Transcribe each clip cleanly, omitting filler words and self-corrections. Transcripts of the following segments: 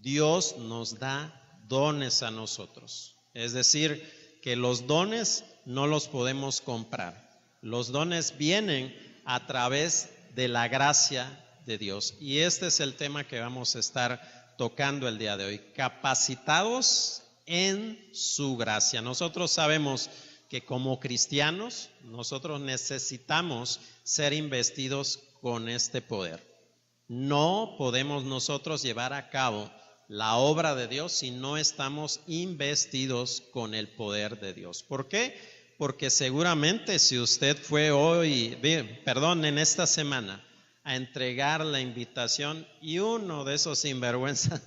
Dios nos da dones a nosotros. Es decir, que los dones no los podemos comprar. Los dones vienen a través de la gracia de Dios. Y este es el tema que vamos a estar tocando el día de hoy. Capacitados en su gracia. Nosotros sabemos que como cristianos, nosotros necesitamos ser investidos con este poder. No podemos nosotros llevar a cabo la obra de Dios si no estamos investidos con el poder de Dios. ¿Por qué? Porque seguramente si usted fue en esta semana a entregar la invitación y uno de esos sinvergüenzas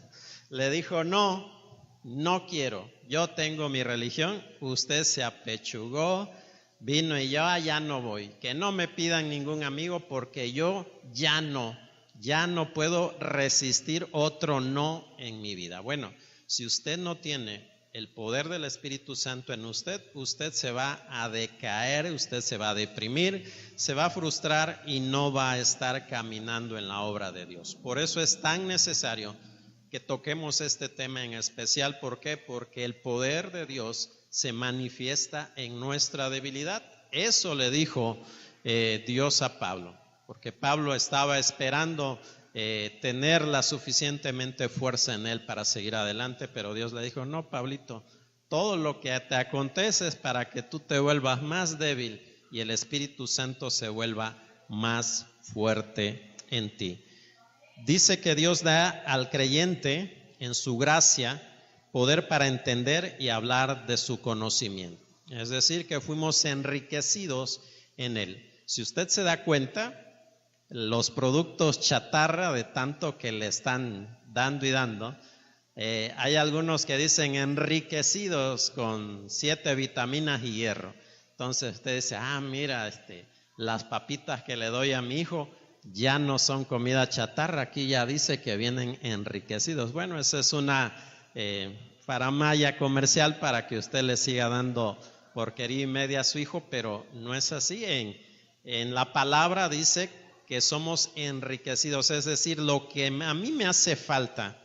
le dijo, no quiero, yo tengo mi religión, usted se apechugó, vino y yo ya no voy, que no me pidan ningún amigo porque yo ya no puedo resistir otro no en mi vida. Bueno, si usted no tiene el poder del Espíritu Santo en usted, usted se va a decaer, usted se va a deprimir, se va a frustrar y no va a estar caminando en la obra de Dios. Por eso es tan necesario que toquemos este tema en especial. ¿Por qué? Porque el poder de Dios se manifiesta en nuestra debilidad. Eso le dijo Dios a Pablo, porque Pablo estaba esperando tener la suficientemente fuerza en él para seguir adelante, pero Dios le dijo, no, Pablito, todo lo que te acontece es para que tú te vuelvas más débil y el Espíritu Santo se vuelva más fuerte en ti. Dice que Dios da al creyente en su gracia poder para entender y hablar de su conocimiento. Es decir, que fuimos enriquecidos en él. Si usted se da cuenta, los productos chatarra de tanto que le están dando y dando, hay algunos que dicen enriquecidos con 7 vitaminas y hierro. Entonces usted dice, mira, las papitas que le doy a mi hijo ya no son comida chatarra, aquí ya dice que vienen enriquecidos. Bueno, esa es una faramalla comercial para que usted le siga dando porquería y media a su hijo, pero no es así. En la palabra dice que somos enriquecidos, es decir, lo que a mí me hace falta,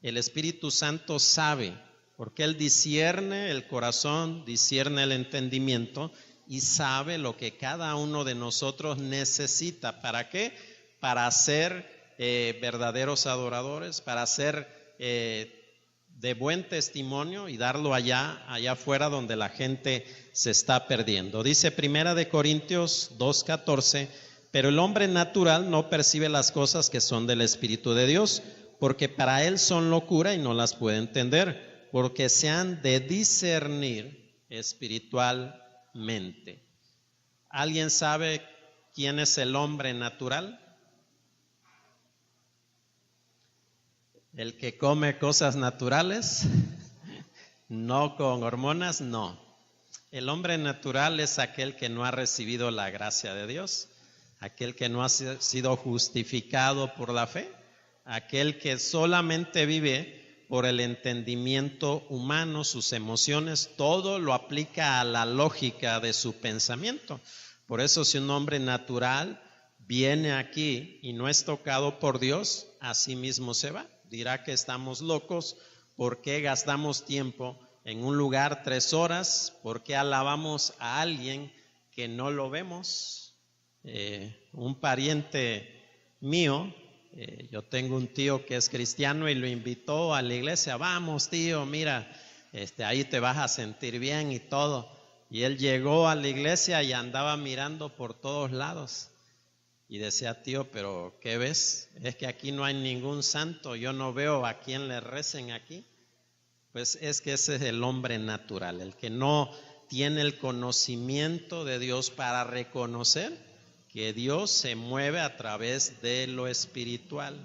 el Espíritu Santo sabe, porque Él discierne el corazón, discierne el entendimiento y sabe lo que cada uno de nosotros necesita. ¿Para qué? Para ser verdaderos adoradores, para ser de buen testimonio y darlo allá afuera donde la gente se está perdiendo. Dice 1 Corintios 2:14, pero el hombre natural no percibe las cosas que son del Espíritu de Dios, porque para él son locura y no las puede entender, porque se han de discernir espiritualmente. ¿Alguien sabe quién es el hombre natural? ¿El que come cosas naturales? No con hormonas, no. El hombre natural es aquel que no ha recibido la gracia de Dios, aquel que no ha sido justificado por la fe, aquel que solamente vive por el entendimiento humano, sus emociones, todo lo aplica a la lógica de su pensamiento. Por eso si un hombre natural viene aquí y no es tocado por Dios, así mismo se va. Dirá que estamos locos, ¿por qué gastamos tiempo en un lugar 3 horas? ¿Por qué alabamos a alguien que no lo vemos? Un pariente mío, yo tengo un tío que es cristiano y lo invitó a la iglesia. Vamos, tío, mira, ahí te vas a sentir bien y todo. Y él llegó a la iglesia y andaba mirando por todos lados. Y decía, tío, pero ¿qué ves? Es que aquí no hay ningún santo, yo no veo a quién le recen aquí. Pues es que ese es el hombre natural, el que no tiene el conocimiento de Dios para reconocer que Dios se mueve a través de lo espiritual.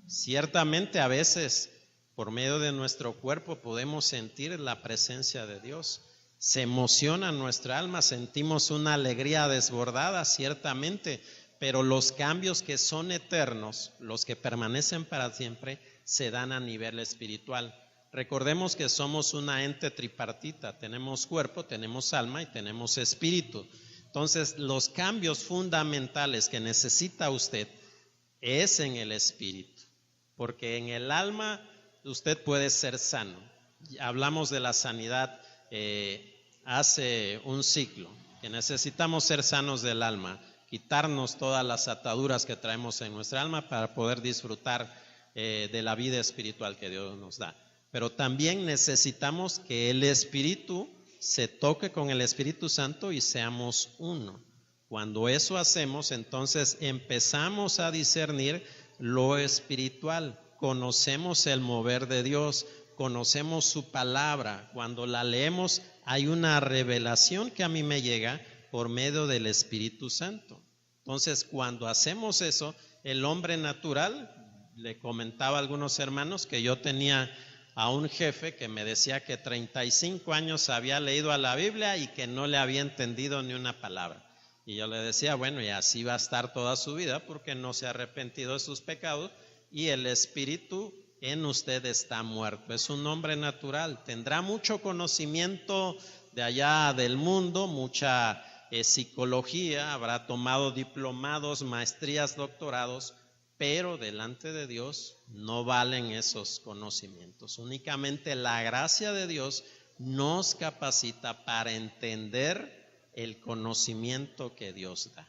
Ciertamente a veces por medio de nuestro cuerpo podemos sentir la presencia de Dios. Se emociona nuestra alma, sentimos una alegría desbordada, ciertamente, pero los cambios que son eternos, los que permanecen para siempre, se dan a nivel espiritual. Recordemos que somos una ente tripartita, tenemos cuerpo, tenemos alma y tenemos espíritu. Entonces, los cambios fundamentales que necesita usted es en el espíritu. porque en el alma usted puede ser sano. Hablamos de la sanidad hace un ciclo, que necesitamos ser sanos del alma, quitarnos todas las ataduras que traemos en nuestra alma para poder disfrutar de la vida espiritual que Dios nos da. Pero también necesitamos que el Espíritu se toque con el Espíritu Santo y seamos uno. Cuando eso hacemos, entonces empezamos a discernir lo espiritual, conocemos el mover de Dios, conocemos su palabra. Cuando la leemos hay una revelación que a mí me llega por medio del Espíritu Santo. Entonces, cuando hacemos eso, el hombre natural, le comentaba a algunos hermanos que yo tenía a un jefe que me decía que 35 años había leído a la Biblia y que no le había entendido ni una palabra. Y yo le decía, bueno, y así va a estar toda su vida porque no se ha arrepentido de sus pecados y el Espíritu en usted está muerto. Es un hombre natural, tendrá mucho conocimiento de allá del mundo, mucha psicología, habrá tomado diplomados, maestrías, doctorados, pero delante de Dios no valen esos conocimientos. Únicamente la gracia de Dios nos capacita para entender el conocimiento que Dios da.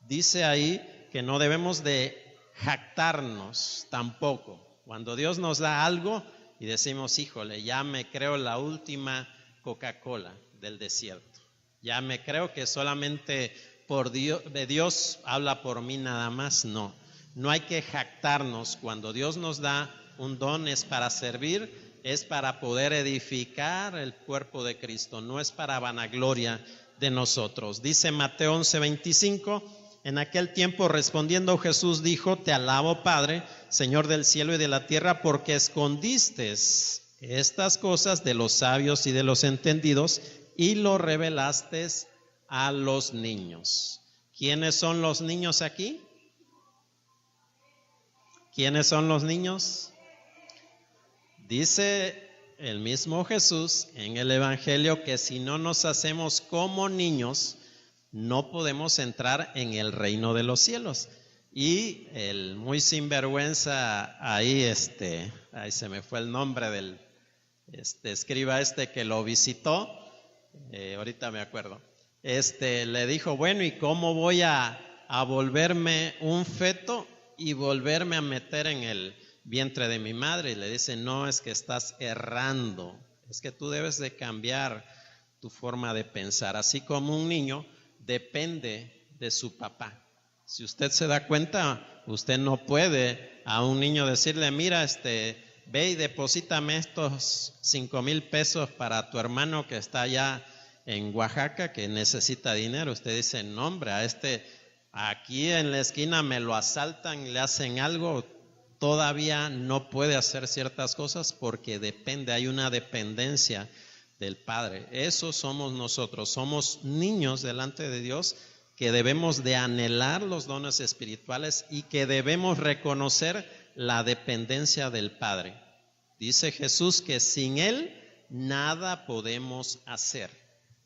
Dice ahí que no debemos de jactarnos tampoco. Cuando Dios nos da algo y decimos, híjole, ya me creo la última Coca-Cola del desierto. Ya me creo que solamente por Dios habla por mí nada más. No hay que jactarnos. Cuando Dios nos da un don es para servir, es para poder edificar el cuerpo de Cristo, no es para vanagloria de nosotros. Dice Mateo 11:25, en aquel tiempo respondiendo Jesús dijo, te alabo Padre, Señor del cielo y de la tierra, porque escondiste estas cosas de los sabios y de los entendidos y lo revelaste a los niños. ¿Quiénes son los niños aquí? ¿Quiénes son los niños? Dice el mismo Jesús en el Evangelio que si no nos hacemos como niños, no podemos entrar en el reino de los cielos. Y el muy sinvergüenza, ahí se me fue el nombre del escriba que lo visitó, ahorita me acuerdo, le dijo, bueno, ¿y cómo voy a volverme un feto y volverme a meter en el vientre de mi madre? Y le dice, no, es que estás errando, es que tú debes de cambiar tu forma de pensar, así como un niño depende de su papá. Si usted se da cuenta, usted no puede a un niño decirle, mira, ve y deposítame estos 5,000 pesos para tu hermano que está allá en Oaxaca, que necesita dinero. Usted dice, no hombre, aquí en la esquina me lo asaltan, le hacen algo, todavía no puede hacer ciertas cosas porque depende, hay una dependencia del Padre. Eso somos nosotros, somos niños delante de Dios que debemos de anhelar los dones espirituales y que debemos reconocer la dependencia del Padre. Dice Jesús que sin Él nada podemos hacer.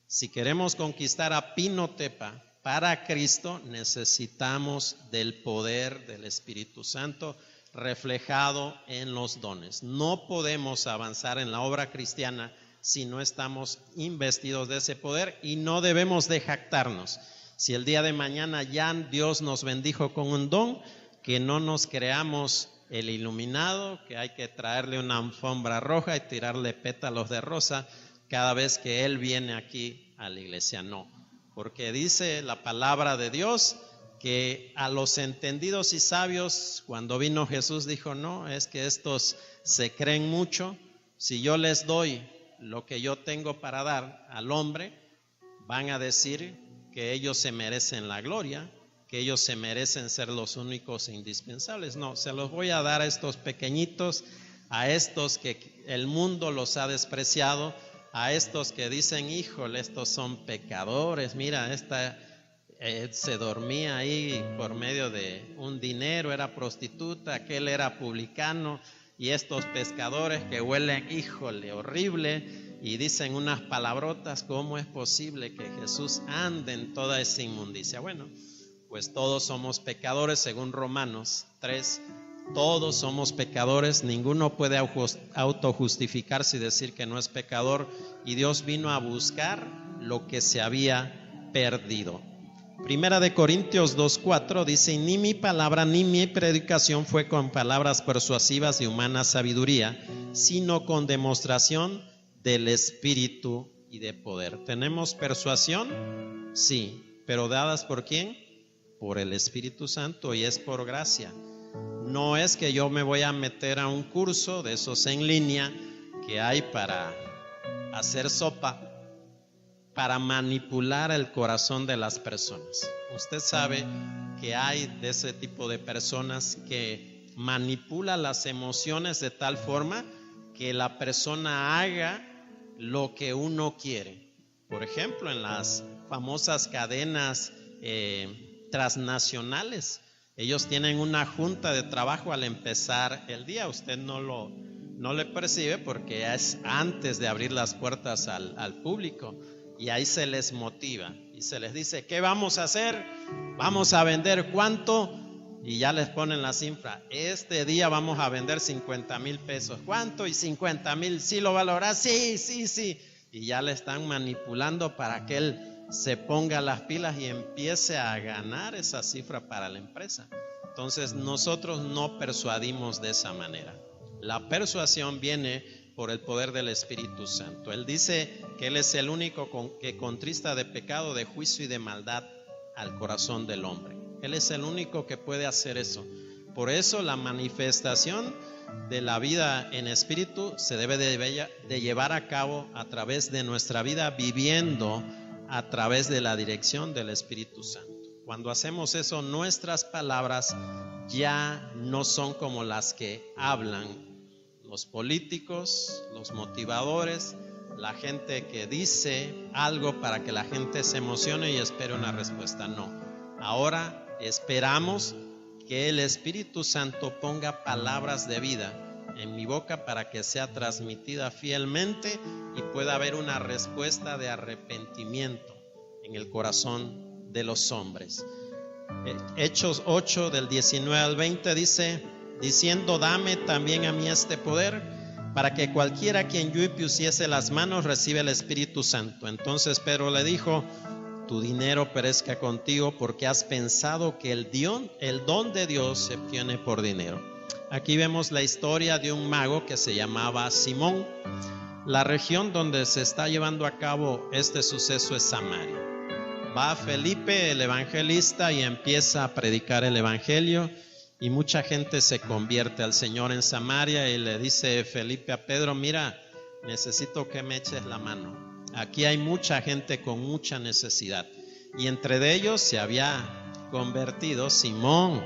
Si queremos conquistar a Pinotepa para Cristo, necesitamos del poder del Espíritu Santo reflejado en los dones. No podemos avanzar en la obra cristiana si no estamos investidos de ese poder y no debemos de jactarnos. Si el día de mañana ya Dios nos bendijo con un don, que no nos creamos el iluminado, que hay que traerle una alfombra roja y tirarle pétalos de rosa cada vez que Él viene aquí a la iglesia. No, porque dice la palabra de Dios que a los entendidos y sabios, cuando vino Jesús dijo, no, es que estos se creen mucho, si yo les doy lo que yo tengo para dar al hombre, van a decir que ellos se merecen la gloria, que ellos se merecen ser los únicos e indispensables. No, se los voy a dar a estos pequeñitos, a estos que el mundo los ha despreciado, a estos que dicen, híjole, estos son pecadores, mira, se dormía ahí por medio de un dinero, era prostituta, aquel era publicano, y estos pescadores que huelen, híjole, horrible, y dicen unas palabrotas, ¿cómo es posible que Jesús ande en toda esa inmundicia? Bueno, pues todos somos pecadores según Romanos 3, Todos somos pecadores, ninguno puede autojustificarse y decir que no es pecador, y Dios vino a buscar lo que se había perdido. Primera de Corintios 2:4 dice: ni mi palabra ni mi predicación fue con palabras persuasivas de humana sabiduría, sino con demostración del Espíritu y de poder. ¿Tenemos persuasión? Sí, pero dadas ¿por quién? Por el Espíritu Santo, y es por gracia. No es que yo me voy a meter a un curso de esos en línea que hay para hacer sopa, para manipular el corazón de las personas. Usted sabe que hay de ese tipo de personas que manipulan las emociones de tal forma que la persona haga lo que uno quiere. Por ejemplo, en las famosas cadenas transnacionales, ellos tienen una junta de trabajo al empezar el día. Usted no le percibe porque es antes de abrir las puertas al público, y ahí se les motiva y se les dice: ¿qué vamos a hacer? Vamos a vender ¿cuánto? Y ya les ponen la cifra. Este día vamos a vender 50,000 pesos. ¿Cuánto? Y 50,000. ¿Sí lo valora? Sí. Y ya le están manipulando para que él se ponga las pilas y empiece a ganar esa cifra para la empresa. Entonces nosotros no persuadimos de esa manera. La persuasión viene por el poder del Espíritu Santo. Él dice que Él es el único que contrista de pecado, de juicio y de maldad al corazón del hombre. Él es el único que puede hacer eso. Por eso la manifestación de la vida en espíritu se debe de llevar a cabo a través de nuestra vida, viviendo a través de la dirección del Espíritu Santo. Cuando hacemos eso, nuestras palabras ya no son como las que hablan los políticos, los motivadores, la gente que dice algo para que la gente se emocione y espere una respuesta. No, ahora esperamos que el Espíritu Santo ponga palabras de vida en mi boca para que sea transmitida fielmente y pueda haber una respuesta de arrepentimiento en el corazón de los hombres. Hechos 8 del 19 al 20 dice: diciendo: dame también a mí este poder, para que cualquiera a quien yo pusiese las manos reciba el Espíritu Santo. Entonces Pedro le dijo: tu dinero perezca contigo, porque has pensado que el don de Dios se obtiene por dinero. Aquí vemos la historia de un mago que se llamaba Simón. La región donde se está llevando a cabo este suceso es Samaria. Va Felipe, el evangelista, y empieza a predicar el evangelio, y mucha gente se convierte al Señor en Samaria, y le dice Felipe a Pedro: mira, necesito que me eches la mano. Aquí hay mucha gente con mucha necesidad. Y entre de ellos se había convertido Simón,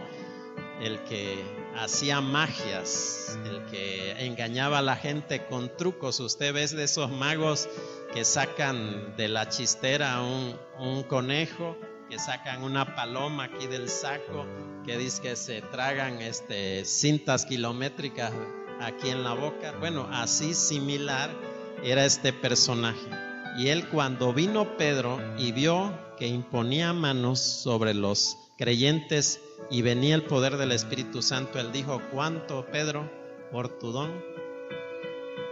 el que hacía magias, el que engañaba a la gente con trucos. Usted ve de esos magos que sacan de la chistera un conejo, que sacan una paloma aquí del saco, que dice que se tragan cintas kilométricas aquí en la boca. Bueno, así similar era este personaje. Y él, cuando vino Pedro y vio que imponía manos sobre los creyentes y venía el poder del Espíritu Santo, él dijo: ¿cuánto, Pedro, por tu don?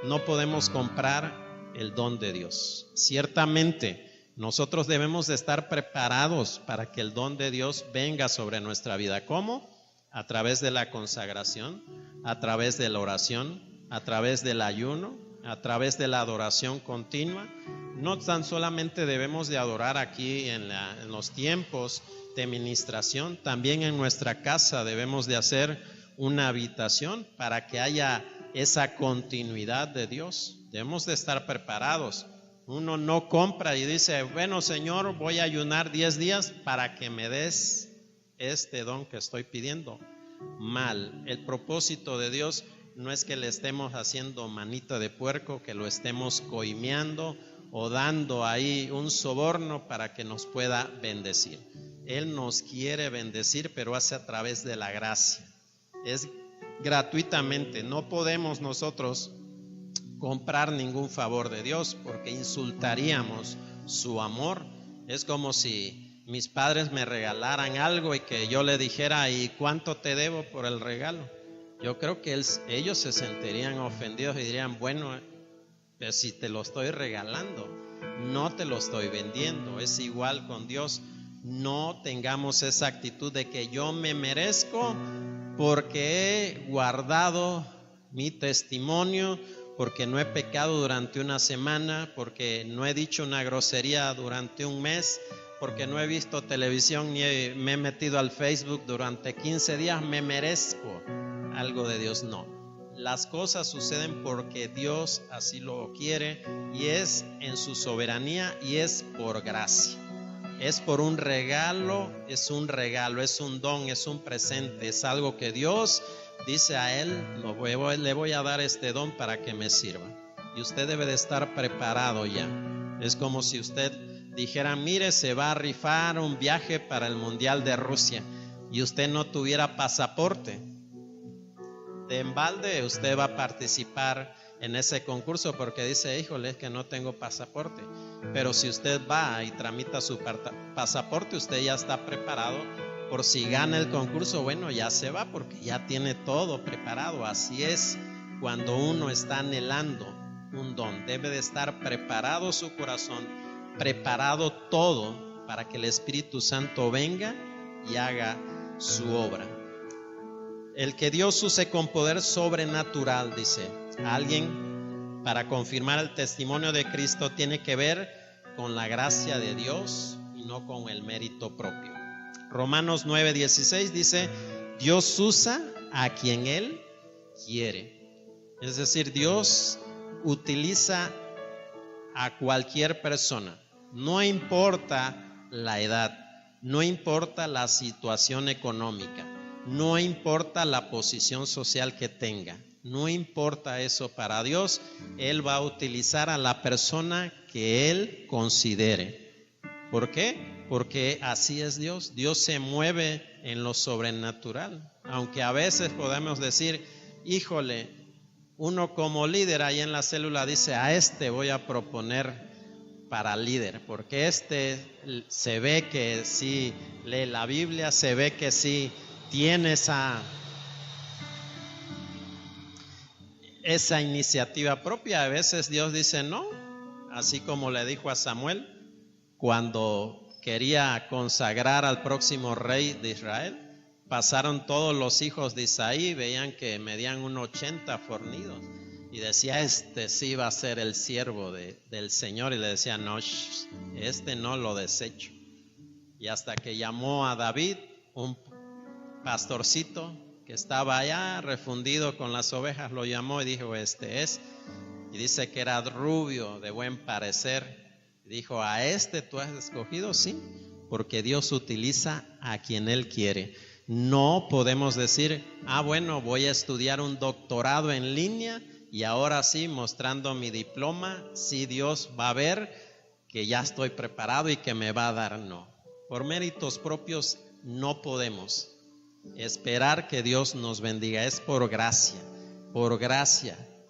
No podemos comprar el don de Dios. Ciertamente nosotros debemos de estar preparados para que el don de Dios venga sobre nuestra vida. ¿Cómo? A través de la consagración, a través de la oración, a través del ayuno, a través de la adoración continua. No tan solamente debemos de adorar aquí en los tiempos de ministración, también en nuestra casa debemos de hacer una habitación para que haya esa continuidad de Dios. Debemos de estar preparados. Uno no compra y dice: bueno, Señor, voy a ayunar 10 días para que me des este don que estoy pidiendo. Mal. El propósito de Dios no es que le estemos haciendo manita de puerco, que lo estemos coimeando o dando ahí un soborno para que nos pueda bendecir. Él nos quiere bendecir, pero hace a través de la gracia. Es gratuitamente. No podemos nosotros comprar ningún favor de Dios, porque insultaríamos su amor. Es como si mis padres me regalaran algo y que yo le dijera: ¿y cuánto te debo por el regalo? yo creo que ellos se sentirían ofendidos y dirían, bueno, pero si te lo estoy regalando, no te lo estoy vendiendo. Es igual con Dios. No tengamos esa actitud de que yo me merezco porque he guardado mi testimonio, porque no he pecado durante una semana, porque no he dicho una grosería durante un mes, porque no he visto televisión ni me he metido al Facebook durante 15 días, me merezco algo de Dios. No, las cosas suceden porque Dios así lo quiere y es en su soberanía y es por gracia. Es por un regalo, es un don, es un presente, es algo que Dios dice a él, le voy a dar este don para que me sirva. Y usted debe de estar preparado ya. Es como si usted dijera, mire, se va a rifar un viaje para el Mundial de Rusia y usted no tuviera pasaporte. De embalde usted va a participar en ese concurso porque dice, híjole, es que no tengo pasaporte. Pero si usted va y tramita su pasaporte, usted ya está preparado por si gana el concurso, bueno, ya se va porque ya tiene todo preparado. Así es cuando uno está anhelando un don. Debe de estar preparado su corazón, preparado todo para que el Espíritu Santo venga y haga su obra. El que Dios use con poder sobrenatural, dice alguien, para confirmar el testimonio de Cristo tiene que ver con la gracia de Dios y no con el mérito propio. Romanos 9:16 dice, Dios usa a quien Él quiere. Es decir, Dios utiliza a cualquier persona, no importa la edad, no importa la situación económica, no importa la posición social que tenga, no importa eso para Dios. Él va a utilizar a la persona que Él considere. ¿Por qué? Porque así es Dios. Dios se mueve en lo sobrenatural. Aunque a veces podemos decir, híjole, uno como líder ahí en la célula dice, a este voy a proponer para líder, porque este se ve que sí lee la Biblia, se ve que sí tiene esa iniciativa propia. A veces Dios dice no, así como le dijo a Samuel cuando quería consagrar al próximo rey de Israel. Pasaron todos los hijos de Isaí, veían que medían unos 80 fornidos y decía, este sí va a ser el siervo del Señor, y le decía, no, este no lo desecho. Y hasta que llamó a David, un pastorcito que estaba allá refundido con las ovejas, lo llamó y dijo, este es. Y dice que era rubio, de buen parecer. Dijo, ¿a este tú has escogido? Sí, porque Dios utiliza a quien Él quiere. No podemos decir, bueno, voy a estudiar un doctorado en línea y ahora sí, mostrando mi diploma, sí Dios va a ver que ya estoy preparado y que me va a dar. No, por méritos propios no podemos esperar que Dios nos bendiga. Es por gracia,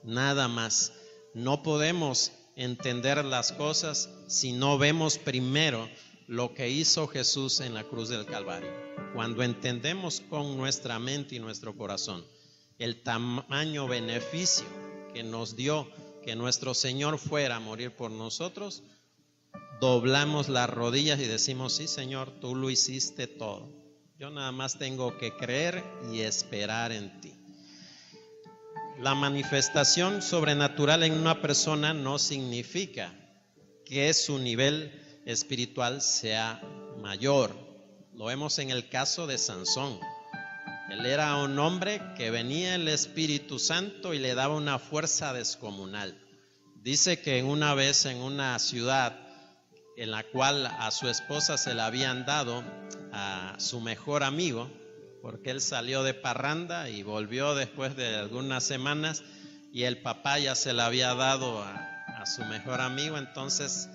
nada más. No podemos entender las cosas si no vemos primero lo que hizo Jesús en la cruz del Calvario. Cuando entendemos con nuestra mente y nuestro corazón el tamaño beneficio que nos dio que nuestro Señor fuera a morir por nosotros, doblamos las rodillas y decimos, sí Señor, tú lo hiciste todo. Yo nada más tengo que creer y esperar en ti. La manifestación sobrenatural en una persona no significa que su nivel espiritual sea mayor. Lo vemos en el caso de Sansón. Él era un hombre que venía el Espíritu Santo y le daba una fuerza descomunal. Dice que una vez en una ciudad en la cual a su esposa se la habían dado a su mejor amigo, porque él salió de parranda y volvió después de algunas semanas y el papá ya se la había dado a su mejor amigo. Entonces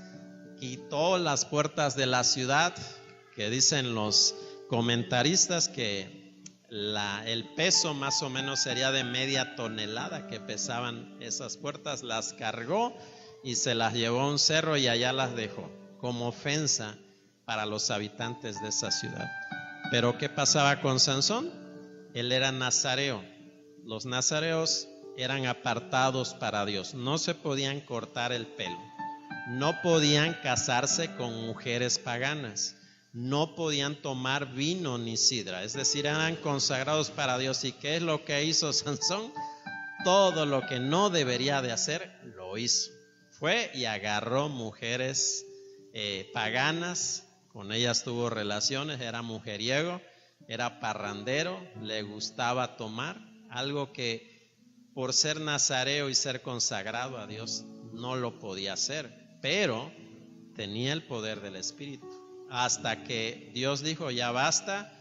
quitó las puertas de la ciudad, que dicen los comentaristas que el peso más o menos sería de media tonelada que pesaban esas puertas, las cargó y se las llevó a un cerro y allá las dejó como ofensa para los habitantes de esa ciudad. Pero ¿qué pasaba con Sansón? Él era nazareo los nazareos eran apartados para Dios. No se podían cortar el pelo, no podían casarse con mujeres paganas, no podían tomar vino ni sidra, es decir, eran consagrados para Dios. ¿Y qué es lo que hizo Sansón? Todo lo que no debería de hacer, lo hizo. Fue y agarró mujeres paganas, con ellas tuvo relaciones, era mujeriego, era parrandero, le gustaba tomar, algo que por ser nazareo y ser consagrado a Dios no lo podía hacer, pero tenía el poder del Espíritu. Hasta que Dios dijo ya basta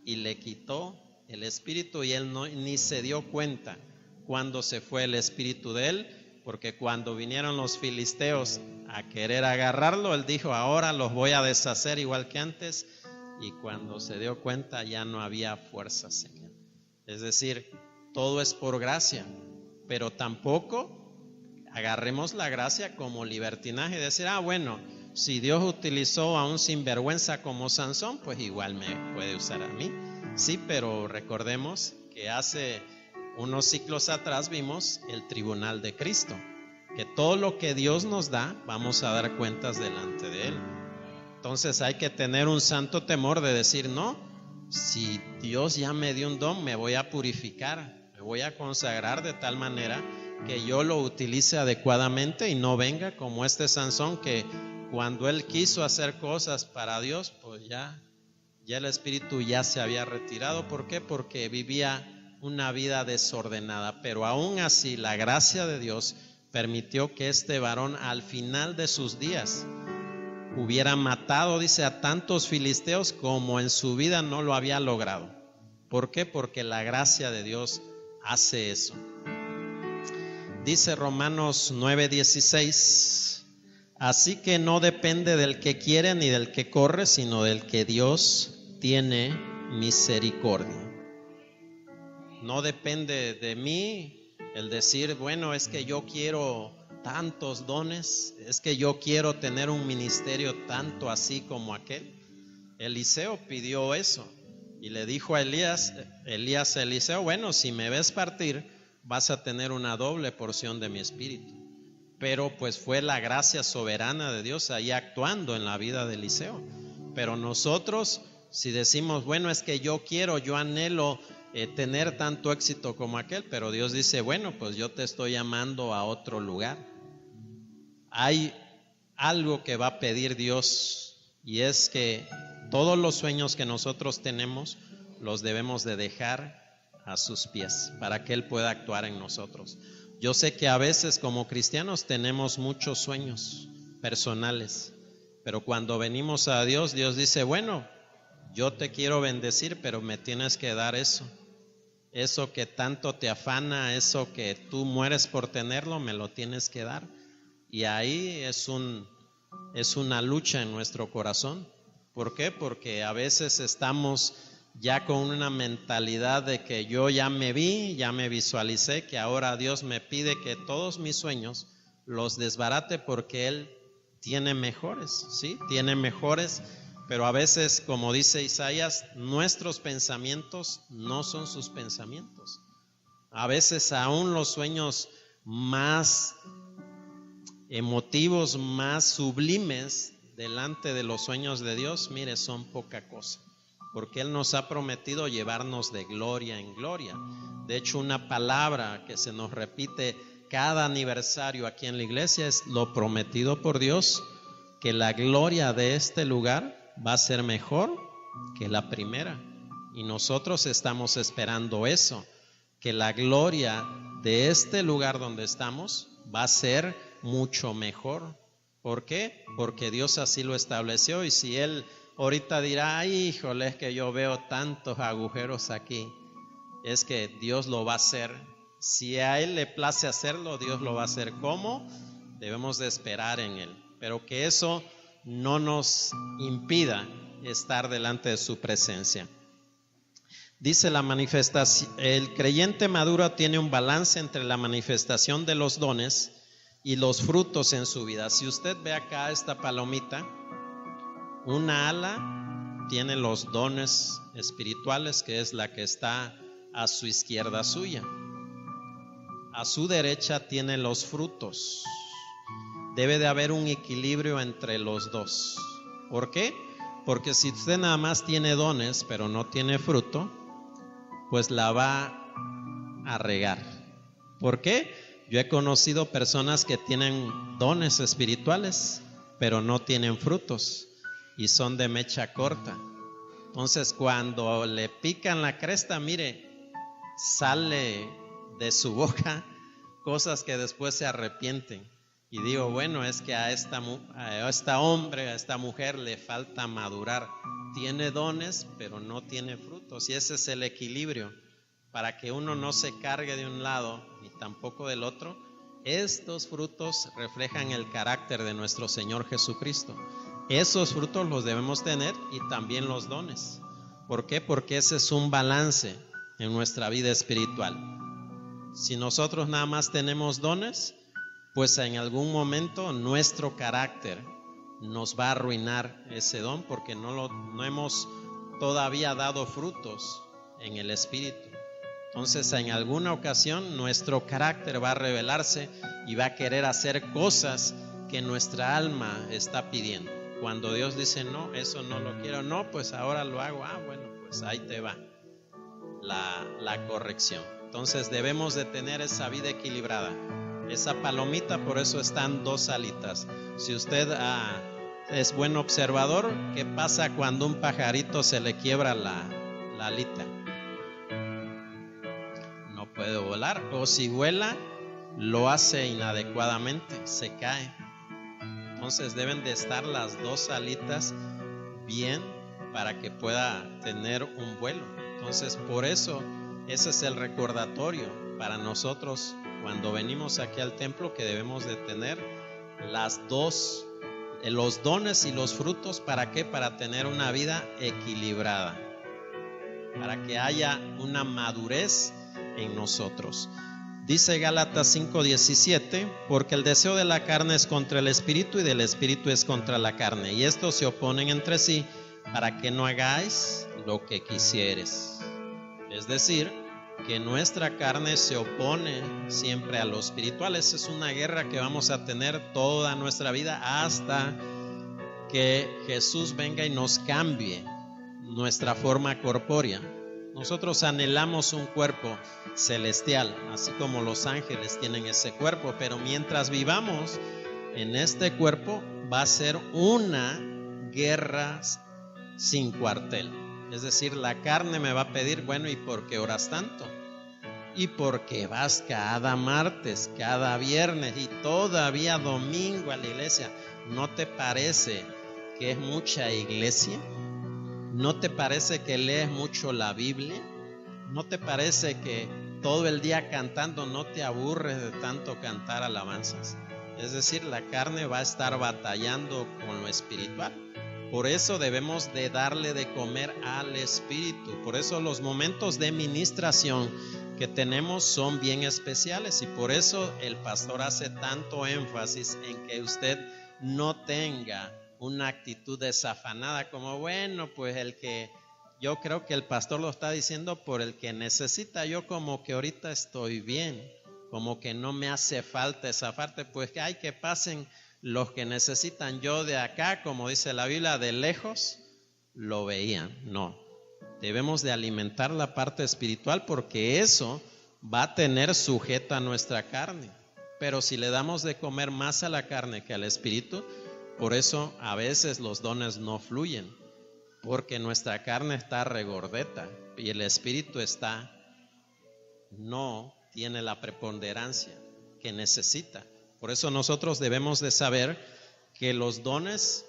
y le quitó el Espíritu, y él ni se dio cuenta cuando se fue el Espíritu de él, porque cuando vinieron los filisteos a querer agarrarlo, él dijo ahora los voy a deshacer igual que antes, y cuando se dio cuenta ya no había fuerzas en él. Es decir, todo es por gracia, pero tampoco agarremos la gracia como libertinaje, decir bueno, si Dios utilizó a un sinvergüenza como Sansón, pues igual me puede usar a mí. Sí, pero recordemos que hace unos siglos atrás vimos el tribunal de Cristo, que todo lo que Dios nos da vamos a dar cuentas delante de Él. Entonces hay que tener un santo temor de decir, no, si Dios ya me dio un don, me voy a purificar, me voy a consagrar de tal manera que yo lo utilice adecuadamente y no venga como este Sansón, que cuando él quiso hacer cosas para Dios, pues ya el Espíritu ya se había retirado. ¿Por qué? Porque vivía una vida desordenada, pero aún así la gracia de Dios permitió que este varón al final de sus días hubiera matado, dice, a tantos filisteos como en su vida no lo había logrado. ¿Por qué? Porque la gracia de Dios hace eso. Dice Romanos 9:16, así que no depende del que quiere ni del que corre, sino del que Dios tiene misericordia. No depende de mí el decir, bueno, es que yo quiero tantos dones, es que yo quiero tener un ministerio tanto así como aquel. Eliseo pidió eso y le dijo a Elías a Eliseo, bueno, si me ves partir, vas a tener una doble porción de mi espíritu. Pero pues fue la gracia soberana de Dios ahí actuando en la vida de Eliseo. Pero nosotros, si decimos, bueno, es que yo anhelo tener tanto éxito como aquel, pero Dios dice, bueno, pues yo te estoy llamando a otro lugar. Hay algo que va a pedir Dios, y es que todos los sueños que nosotros tenemos los debemos de dejar a sus pies para que Él pueda actuar en nosotros. Yo sé que a veces como cristianos tenemos muchos sueños personales, pero cuando venimos a Dios, Dios dice, bueno, yo te quiero bendecir, pero me tienes que dar eso que tanto te afana, eso que tú mueres por tenerlo, me lo tienes que dar. Y ahí es una lucha en nuestro corazón. ¿Por qué? Porque a veces estamos ya con una mentalidad de que yo ya me vi, ya me visualicé, que ahora Dios me pide que todos mis sueños los desbarate porque Él tiene mejores, ¿sí? Tiene mejores. Pero a veces, como dice Isaías, nuestros pensamientos no son sus pensamientos. A veces aún los sueños más emotivos, más sublimes delante de los sueños de Dios, mire, son poca cosa. Porque Él nos ha prometido llevarnos de gloria en gloria. De hecho, una palabra que se nos repite cada aniversario aquí en la iglesia es lo prometido por Dios, que la gloria de este lugar va a ser mejor que la primera, y nosotros estamos esperando eso, que la gloria de este lugar donde estamos va a ser mucho mejor. ¿Por qué? Porque Dios así lo estableció. Y si Él ahorita dirá, ay, híjole, es que yo veo tantos agujeros aquí, es que Dios lo va a hacer. Si a Él le place hacerlo, Dios lo va a hacer. ¿Cómo? Debemos de esperar en Él, pero que eso no nos impida estar delante de su presencia. Dice la manifestación, el creyente maduro tiene un balance entre la manifestación de los dones y los frutos en su vida. Si usted ve acá esta palomita, una ala tiene los dones espirituales, que es la que está a su izquierda suya. a su derecha tiene los frutos. Debe de haber un equilibrio entre los dos. ¿Por qué? Porque si usted nada más tiene dones, pero no tiene fruto, pues la va a regar. ¿Por qué? Yo he conocido personas que tienen dones espirituales, pero no tienen frutos y son de mecha corta. Entonces, cuando le pican la cresta, mire, sale de su boca cosas que después se arrepienten. Y digo, bueno, es que a esta hombre, a esta mujer le falta madurar. Tiene dones, pero no tiene frutos. Y ese es el equilibrio, para que uno no se cargue de un lado ni tampoco del otro. Estos frutos reflejan el carácter de nuestro Señor Jesucristo. Esos frutos los debemos tener y también los dones. ¿Por qué? Porque ese es un balance en nuestra vida espiritual. Si nosotros nada más tenemos dones, pues en algún momento nuestro carácter nos va a arruinar ese don, porque no hemos todavía dado frutos en el Espíritu. Entonces, en alguna ocasión nuestro carácter va a revelarse y va a querer hacer cosas que nuestra alma está pidiendo. Cuando Dios dice, no, eso no lo quiero, no, pues ahora lo hago, bueno, pues ahí te va la corrección. Entonces debemos de tener esa vida equilibrada. Esa palomita, por eso están dos alitas. Si usted es buen observador, ¿qué pasa cuando un pajarito se le quiebra la alita? No puede volar, o si vuela, lo hace inadecuadamente, se cae. Entonces deben de estar las dos alitas bien para que pueda tener un vuelo. Entonces, por eso, ese es el recordatorio para nosotros cuando venimos aquí al templo, que debemos de tener los dones y los frutos. ¿Para qué? Para tener una vida equilibrada, para que haya una madurez en nosotros. Dice Gálatas 5:17, porque el deseo de la carne es contra el espíritu y del espíritu es contra la carne, y estos se oponen entre sí, para que no hagáis lo que quisieres. Es decir, que nuestra carne se opone siempre a lo espiritual. Esa es una guerra que vamos a tener toda nuestra vida hasta que Jesús venga y nos cambie nuestra forma corpórea. Nosotros anhelamos un cuerpo celestial, así como los ángeles tienen ese cuerpo, pero mientras vivamos en este cuerpo va a ser una guerra sin cuartel. Es decir, la carne me va a pedir, bueno, ¿y por qué oras tanto? ¿Y por qué vas cada martes, cada viernes y todavía domingo a la iglesia? ¿No te parece que es mucha iglesia? ¿No te parece que lees mucho la Biblia? ¿No te parece que todo el día cantando no te aburres de tanto cantar alabanzas? Es decir, la carne va a estar batallando con lo espiritual. Por eso debemos de darle de comer al espíritu. Por eso los momentos de ministración que tenemos son bien especiales, y por eso el pastor hace tanto énfasis en que usted no tenga una actitud desafanada, como bueno, pues yo creo que el pastor lo está diciendo por el que necesita. Yo como que ahorita estoy bien, como que no me hace falta esa parte, pues que hay que pasen los que necesitan. Yo de acá, como dice la Biblia, de lejos lo veían. No, debemos de alimentar la parte espiritual, porque eso va a tener sujeta nuestra carne. Pero si le damos de comer más a la carne que al espíritu, por eso a veces los dones no fluyen, porque nuestra carne está regordeta y el espíritu no tiene la preponderancia que necesita. Por eso nosotros debemos de saber que los dones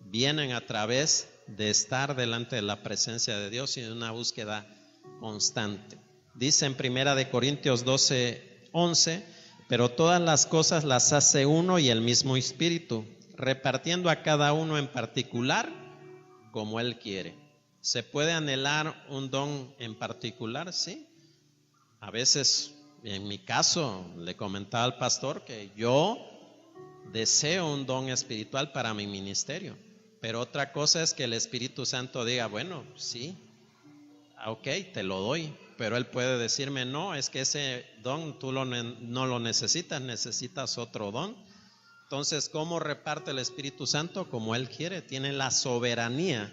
vienen a través de estar delante de la presencia de Dios y de una búsqueda constante. Dice en 1 Corintios 12:11, pero todas las cosas las hace uno y el mismo Espíritu, repartiendo a cada uno en particular como Él quiere. ¿Se puede anhelar un don en particular? Sí. A veces, en mi caso, le comentaba al pastor que yo deseo un don espiritual para mi ministerio, pero otra cosa es que el Espíritu Santo diga, bueno, sí, ok, te lo doy, pero Él puede decirme, no, es que ese don tú no lo necesitas, necesitas otro don. Entonces, ¿cómo reparte el Espíritu Santo? Como Él quiere, tiene la soberanía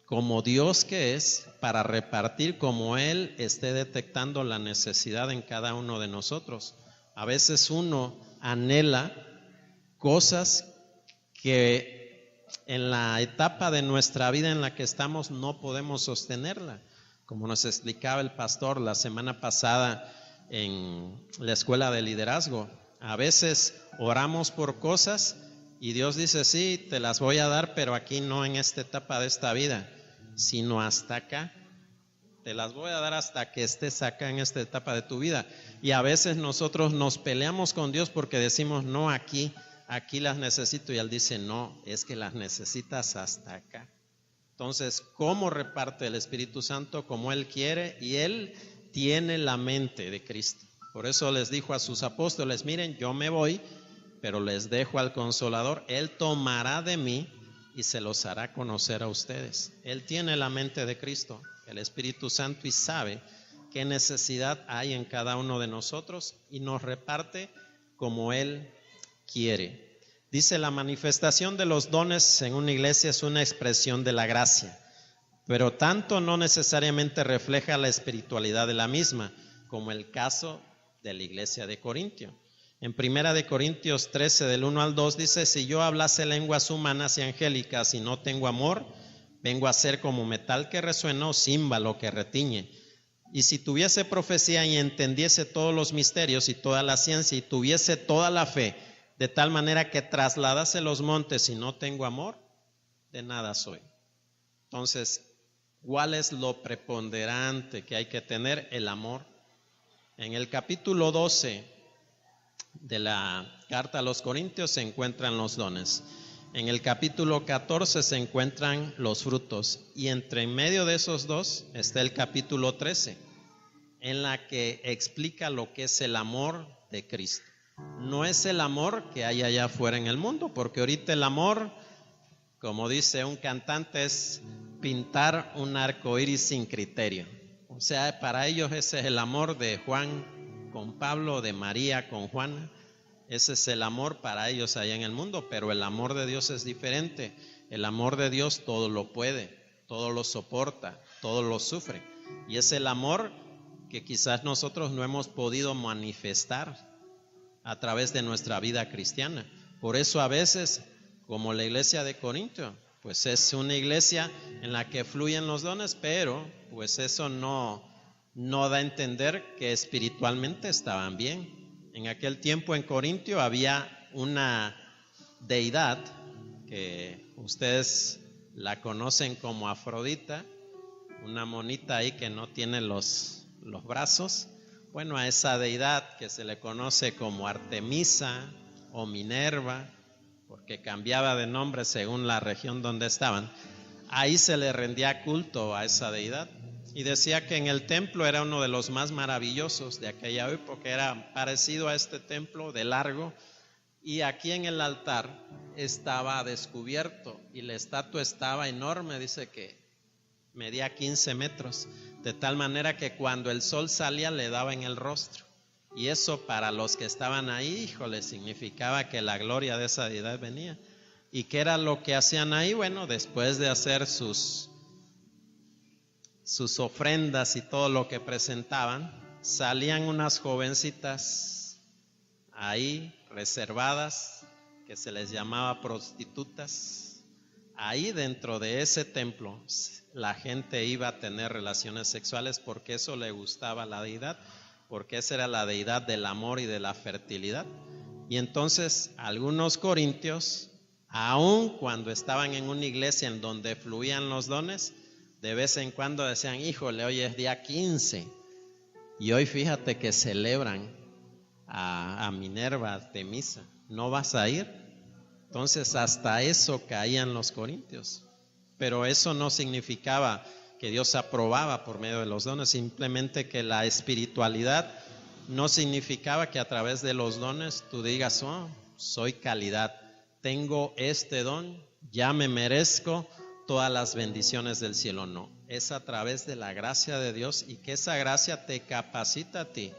como Dios que es para repartir como Él esté detectando la necesidad en cada uno de nosotros. A veces uno anhela cosas que en la etapa de nuestra vida en la que estamos no podemos sostenerla. Como nos explicaba el pastor la semana pasada en la escuela de liderazgo, a veces oramos por cosas y Dios dice, sí, te las voy a dar, pero aquí no en esta etapa de esta vida, sino hasta acá. Te las voy a dar hasta que estés acá en esta etapa de tu vida. Y a veces nosotros nos peleamos con Dios porque decimos, no, aquí las necesito. Y Él dice, no, es que las necesitas hasta acá. Entonces, ¿cómo reparte el Espíritu Santo? Como Él quiere, y Él tiene la mente de Cristo. Por eso les dijo a sus apóstoles, miren, yo me voy, pero les dejo al Consolador. Él tomará de mí y se los hará conocer a ustedes. Él tiene la mente de Cristo, el Espíritu Santo, y sabe qué necesidad hay en cada uno de nosotros y nos reparte como Él quiere. Dice, la manifestación de los dones en una iglesia es una expresión de la gracia, pero tanto no necesariamente refleja la espiritualidad de la misma, como el caso de la iglesia de Corintio. En 1 de Corintios 13, del 1 al 2, dice, si yo hablase lenguas humanas y angélicas y no tengo amor, vengo a ser como metal que resuena o címbalo que retiñe. Y si tuviese profecía y entendiese todos los misterios y toda la ciencia y tuviese toda la fe, de tal manera que trasladase los montes y no tengo amor, de nada soy. Entonces, ¿cuál es lo preponderante que hay que tener? El amor. En el capítulo 12 de la carta a los Corintios se encuentran los dones. En el capítulo 14 se encuentran los frutos. Y entre medio de esos dos está el capítulo 13, en la que explica lo que es el amor de Cristo. No es el amor que hay allá afuera en el mundo, porque ahorita el amor, como dice un cantante, es pintar un arco iris sin criterio. O sea, para ellos ese es el amor de Juan con Pablo, de María con Juana. Ese es el amor para ellos allá en el mundo, pero el amor de Dios es diferente. El amor de Dios todo lo puede, todo lo soporta, todo lo sufre. Y es el amor que quizás nosotros no hemos podido manifestar a través de nuestra vida cristiana. Por eso a veces, como la iglesia de Corintio, pues es una iglesia en la que fluyen los dones, pero pues eso no da a entender que espiritualmente estaban bien. En aquel tiempo en Corintio había una deidad que ustedes la conocen como Afrodita, una monita ahí que no tiene los brazos. Bueno, a esa deidad que se le conoce como Artemisa o Minerva, porque cambiaba de nombre según la región donde estaban, ahí se le rendía culto a esa deidad. Y decía que en el templo era uno de los más maravillosos de aquella época, era parecido a este templo de largo, y aquí en el altar estaba descubierto y la estatua estaba enorme, dice que medía 15 metros, de tal manera que cuando el sol salía le daba en el rostro. Y eso para los que estaban ahí, híjole, significaba que la gloria de esa deidad venía. ¿Y qué era lo que hacían ahí? Bueno, después de hacer sus ofrendas y todo lo que presentaban, salían unas jovencitas ahí reservadas, que se les llamaba prostitutas. Ahí dentro de ese templo la gente iba a tener relaciones sexuales porque eso le gustaba a la deidad, porque esa era la deidad del amor y de la fertilidad. Y entonces algunos corintios, aun cuando estaban en una iglesia en donde fluían los dones, de vez en cuando decían, híjole, hoy es día 15 y hoy fíjate que celebran a Minerva, Artemisa, ¿no vas a ir? Entonces hasta eso caían los corintios, pero eso no significaba que Dios aprobaba por medio de los dones, simplemente que la espiritualidad no significaba que a través de los dones tú digas, oh, soy calidad, tengo este don, ya me merezco todas las bendiciones del cielo. No, es a través de la gracia de Dios, y que esa gracia te capacita a ti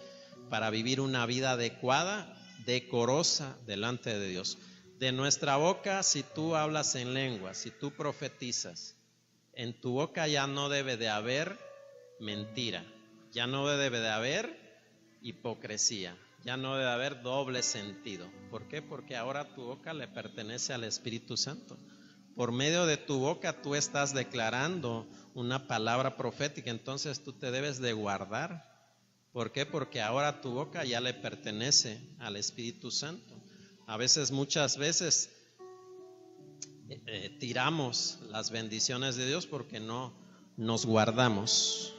para vivir una vida adecuada, decorosa delante de Dios. De nuestra boca, si tú hablas en lengua, si tú profetizas, en tu boca ya no debe de haber mentira, ya no debe de haber hipocresía, ya no debe de haber doble sentido. ¿Por qué? Porque ahora tu boca le pertenece al Espíritu Santo. Por medio de tu boca tú estás declarando una palabra profética, entonces tú te debes de guardar. ¿Por qué? Porque ahora tu boca ya le pertenece al Espíritu Santo. Muchas veces tiramos las bendiciones de Dios porque no nos guardamos.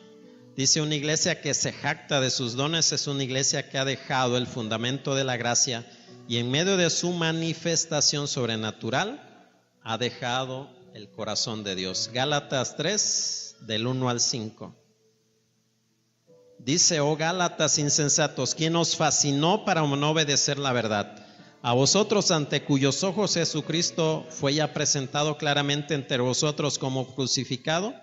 Dice, una iglesia que se jacta de sus dones es una iglesia que ha dejado el fundamento de la gracia y en medio de su manifestación sobrenatural ha dejado el corazón de Dios. Gálatas 3, del 1 al 5. Dice, oh Gálatas insensatos, ¿quién os fascinó para no obedecer la verdad? A vosotros, ante cuyos ojos Jesucristo fue ya presentado claramente entre vosotros como crucificado.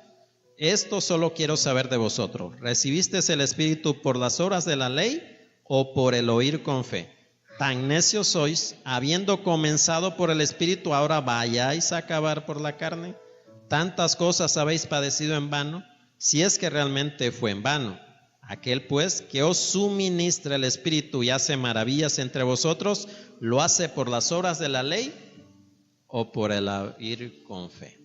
Esto solo quiero saber de vosotros. ¿Recibisteis el Espíritu por las obras de la ley o por el oír con fe? Tan necios sois, habiendo comenzado por el Espíritu, ahora vayáis a acabar por la carne. Tantas cosas habéis padecido en vano, si es que realmente fue en vano. Aquel pues que os suministra el Espíritu y hace maravillas entre vosotros, ¿lo hace por las obras de la ley o por el oír con fe?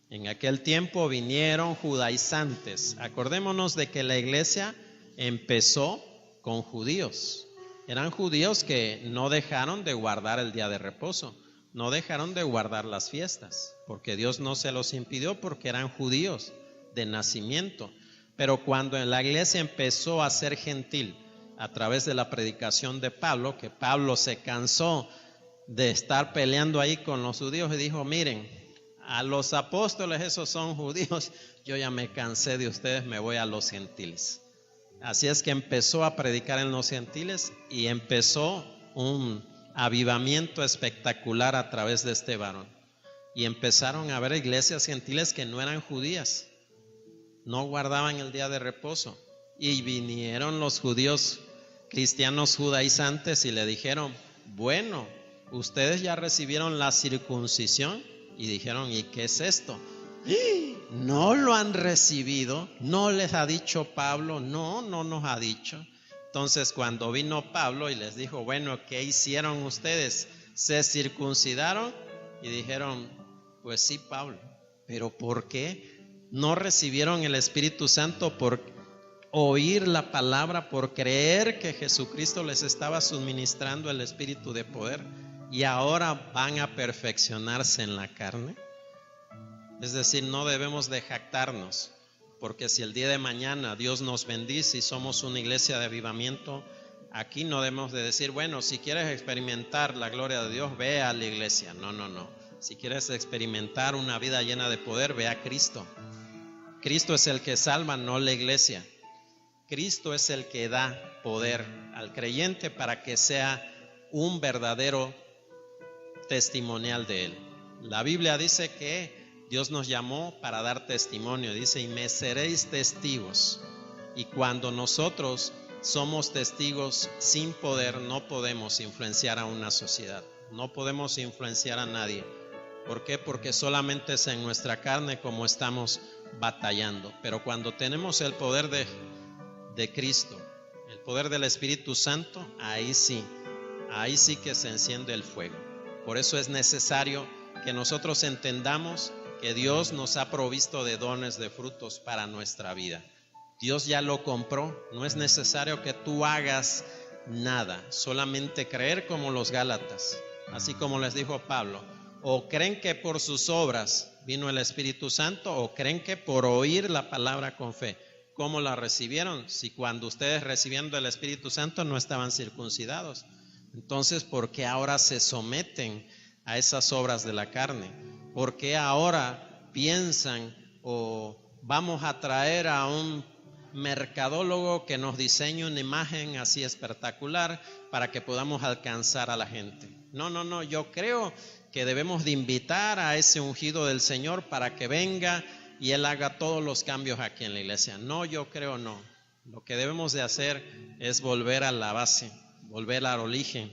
En aquel tiempo vinieron judaizantes. Acordémonos de que la iglesia empezó con judíos. Eran judíos que no dejaron de guardar el día de reposo, no dejaron de guardar las fiestas, porque Dios no se los impidió, porque eran judíos de nacimiento. Pero cuando la iglesia empezó a ser gentil a través de la predicación de Pablo, que Pablo se cansó de estar peleando ahí con los judíos y dijo, miren, a los apóstoles esos son judíos, yo ya me cansé de ustedes, me voy a los gentiles. Así es que empezó a predicar en los gentiles y empezó un avivamiento espectacular a través de este varón. Y empezaron a haber iglesias gentiles que no eran judías, no guardaban el día de reposo. Y vinieron los judíos cristianos judaizantes y le dijeron, bueno, ustedes ya recibieron la circuncisión. Y dijeron, ¿y qué es esto? ¿No lo han recibido? ¿No les ha dicho Pablo? No nos ha dicho. Entonces cuando vino Pablo y les dijo, bueno, ¿qué hicieron ustedes? ¿Se circuncidaron? Y dijeron, pues sí, Pablo, pero ¿por qué? ¿No recibieron el Espíritu Santo por oír la palabra, por creer que Jesucristo les estaba suministrando el Espíritu de poder? ¿Y ahora van a perfeccionarse en la carne? Es decir, no debemos de jactarnos, porque si el día de mañana Dios nos bendice y somos una iglesia de avivamiento, aquí no debemos de decir, bueno, si quieres experimentar la gloria de Dios, ve a la iglesia. No. Si quieres experimentar una vida llena de poder, ve a Cristo. Cristo es el que salva, no la iglesia. Cristo es el que da poder al creyente para que sea un verdadero testimonial de Él. La Biblia dice que Dios nos llamó para dar testimonio. Dice, y me seréis testigos. Y cuando nosotros somos testigos sin poder, no podemos influenciar a una sociedad. No podemos influenciar a nadie. ¿Por qué? Porque solamente es en nuestra carne como estamos batallando. Pero cuando tenemos el poder de Cristo, el poder del Espíritu Santo, ahí sí que se enciende el fuego. Por eso es necesario que nosotros entendamos que Dios nos ha provisto de dones, de frutos para nuestra vida. Dios ya lo compró, no es necesario que tú hagas nada, solamente creer como los Gálatas, así como les dijo Pablo. O creen que por sus obras vino el Espíritu Santo, o creen que por oír la palabra con fe. ¿Cómo la recibieron? Si cuando ustedes recibiendo el Espíritu Santo no estaban circuncidados. Entonces, ¿por qué ahora se someten a esas obras de la carne? ¿Por qué ahora piensan o vamos a traer a un mercadólogo que nos diseñe una imagen así espectacular para que podamos alcanzar a la gente? No, yo creo que debemos de invitar a ese ungido del Señor para que venga y Él haga todos los cambios aquí en la iglesia. No, yo creo no. Lo que debemos de hacer es volver a la base, volver al origen.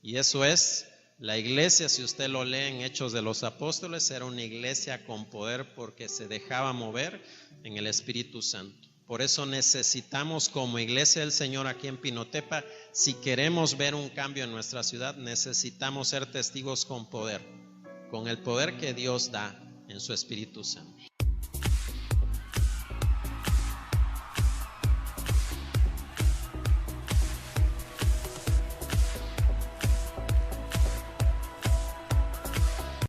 Y eso es, la iglesia, si usted lo lee en Hechos de los Apóstoles, era una iglesia con poder porque se dejaba mover en el Espíritu Santo. Por eso necesitamos como iglesia del Señor aquí en Pinotepa, si queremos ver un cambio en nuestra ciudad, necesitamos ser testigos con poder, con el poder que Dios da en su Espíritu Santo.